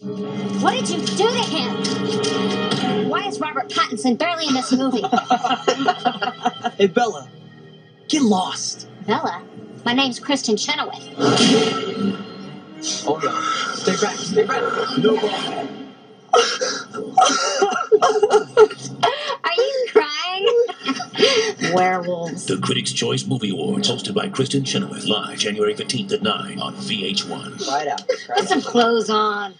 What did you do to him? Why is Robert Pattinson barely in this movie? Hey, Bella, get lost. Bella? My name's Kristin Chenoweth. Hold on. Stay back, stay back. No more. Are you crying? Werewolves. The Critics' Choice Movie Awards, hosted by Kristin Chenoweth, live January 15th at 9 on VH1. Try it out. Put some clothes on.